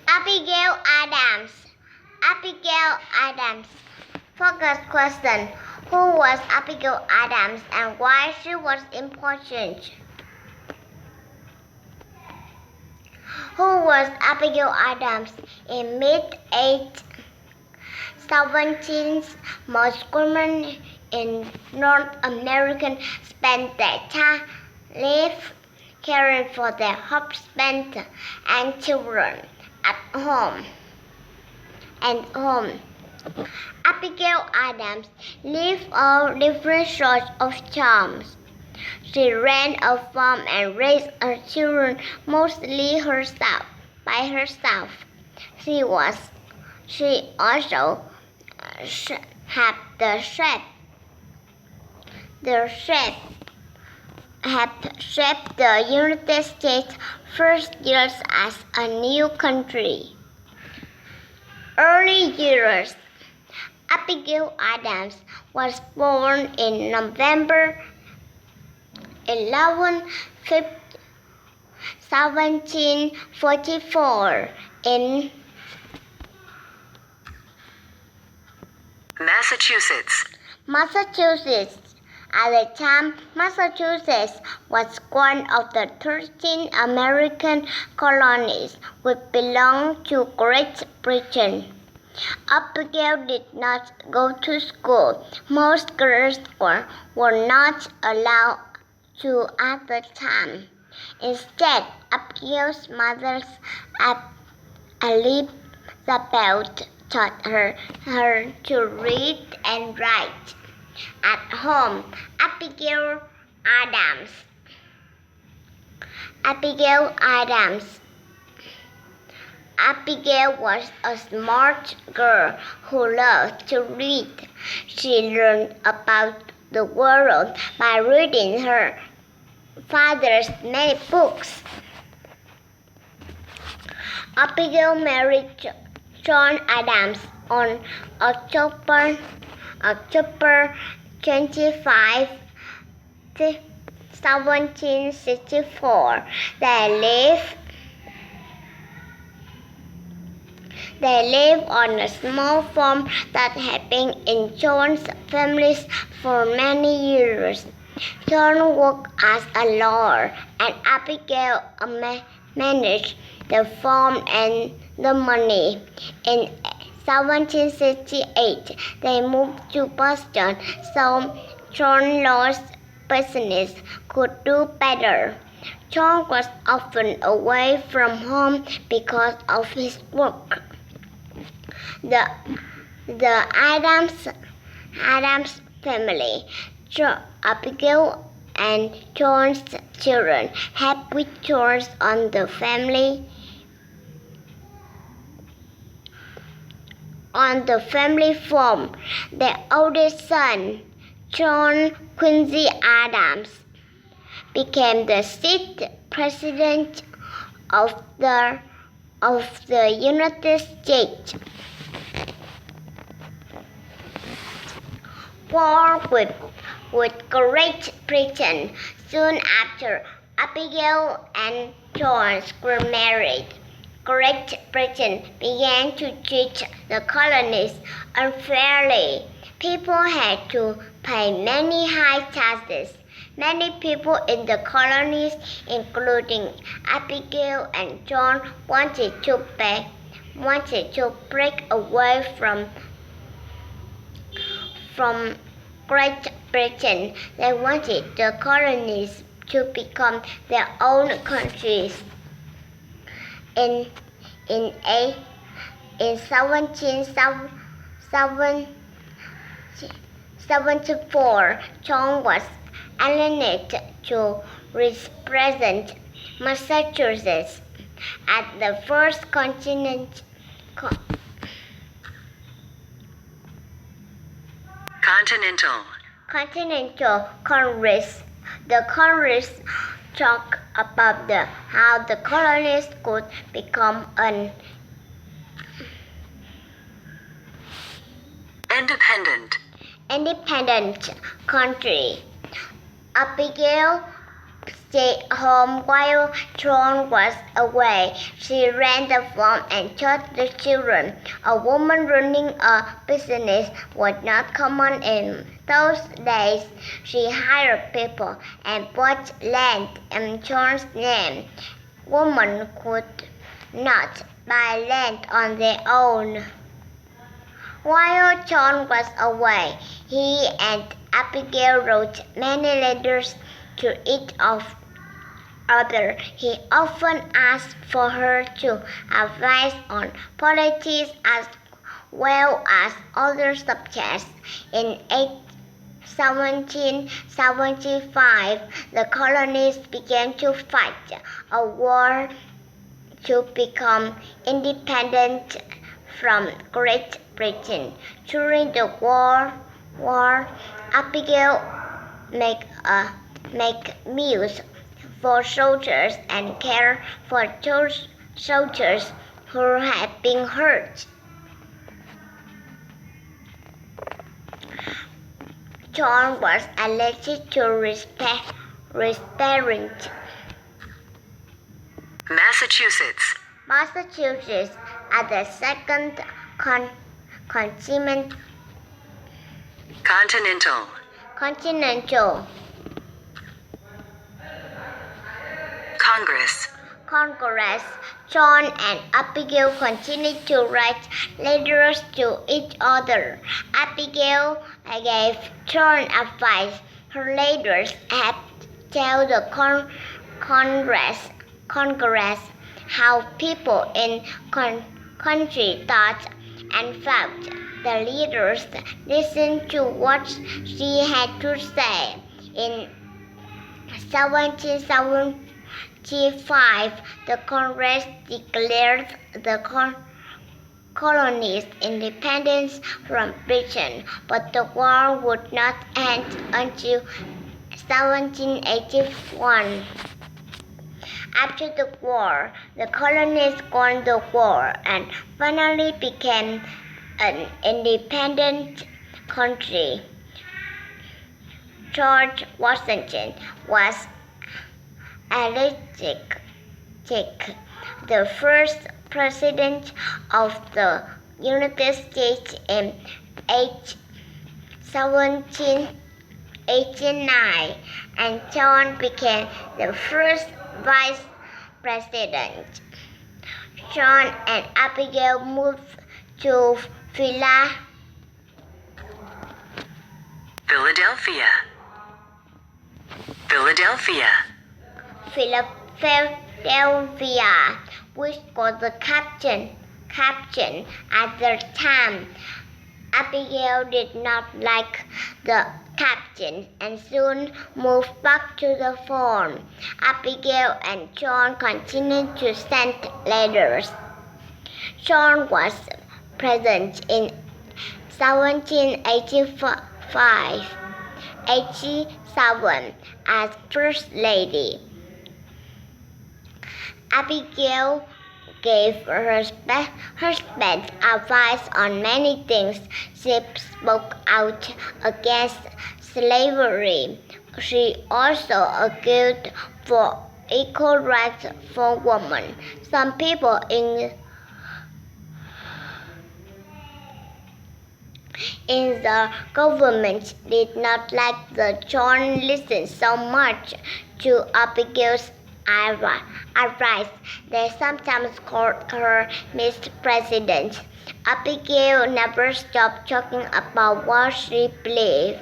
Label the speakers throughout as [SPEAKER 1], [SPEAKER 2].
[SPEAKER 1] Abigail Adams. Abigail Adams. Focus question. Who was Abigail Adams and why she was important? Who was Abigail Adams? In mid-17th, most women in North America spent their time caring for their husbands and children at home. Abigail Adams lived all different sorts of charms. She ran a farm and raised her children mostly by herself. She also had shaped the United States' first years as a new country. Early years. Abigail Adams was born in November 11, 1744 in Massachusetts. At the time, Massachusetts was one of the 13 American colonies which belonged to Great Britain. Abigail did not go to school. Most girls were not allowed to at the time. Instead, Abigail's mother, Elizabeth, taught her to read and write. At home, Abigail was a smart girl who loved to read. She learned about the world by reading her father's many books. Abigail married John Adams on October 25, 1764. They lived on a small farm that had been in John's family for many years. John worked as a lawyer, and Abigail managed the farm and the money. In 1768, they moved to Boston, so John lost business could do better. John was often away from home because of his work. The Adams family, Abigail and John's children, helped with chores on the family farm. Their oldest son, John Quincy Adams, became the 6th president of the United States. War with Great Britain. Soon after Abigail and John were married, Great Britain began to treat the colonies unfairly. People had to pay many high taxes. Many people in the colonies, including Abigail and John, wanted to break away from Great Britain. They wanted the colonies to become their own countries. In 1774, John was elected to represent Massachusetts at the first Continental Congress. The Congress talked about how the colonies could become an independent country. Abigail stayed home while John was away. She ran the farm and taught the children. A woman running a business was not common in those days. She hired people and bought land in John's name. Women could not buy land on their own. While John was away, he and Abigail wrote many letters to each other. He often asked for her to advise on politics as well as other subjects. In 1775, the colonies began to fight a war to become independent from Great Britain. During the war, Abigail made meals for soldiers and cared for those soldiers who had been hurt. John was elected to represent Massachusetts at the second Continental Congress. John and Abigail continued to write letters to each other. Abigail gave John advice. Her letters had tell the Congress how people in country thought and felt. The leaders listened to what she had to say. In 1775, the Congress declared the colonies independence from Britain, but the war would not end until 1781. After the war, the colonies won the war and finally became an independent country. George Washington was elected the first president of the United States in 1789, and John became the first vice president. John and Abigail moved to Philadelphia, which was the captain at the time. Abigail did not like the captain and soon moved back to the farm. Abigail and John continued to send letters. John was present in 1787 as First Lady. Abigail gave her husband advice on many things. She spoke out against slavery. She also argued for equal rights for women. Some people in the government did not like that John listened so much to Abigail's advice. They sometimes called her Miss President. Abigail never stopped talking about what she believed.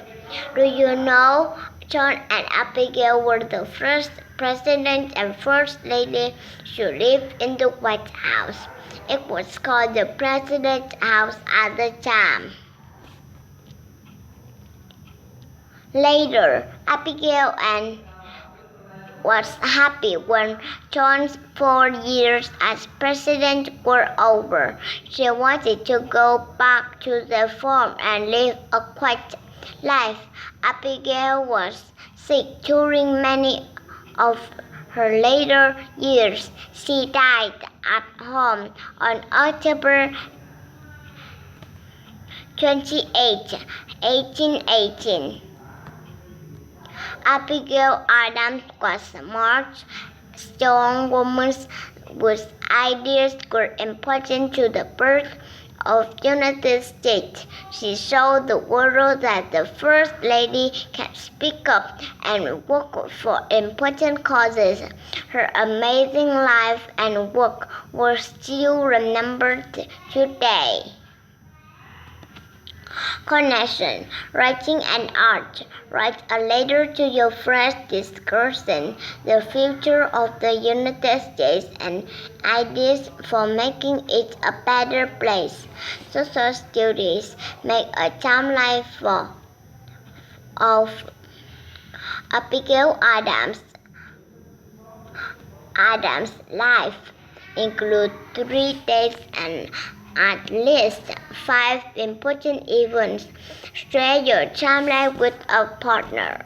[SPEAKER 1] Do you know John and Abigail were the first president and first lady to live in the White House? It was called the President's House at the time. Later, Abigail was happy when John's 4 years as president were over. She wanted to go back to the farm and live a quiet life. Abigail was sick during many of her later years. She died at home on October 28, 1818. Abigail Adams was a smart, strong woman whose ideas were important to the birth of the United States. She showed the world that the First Lady can speak up and work for important causes. Her amazing life and work were still remembered today. Connection. Writing and art. Write a letter to your friends discussing the future of the United States and ideas for making it a better place. Social studies. Make a timeline of Abigail Adams' life. Include 3 dates and at least 5 important events. Share your timeline with a partner.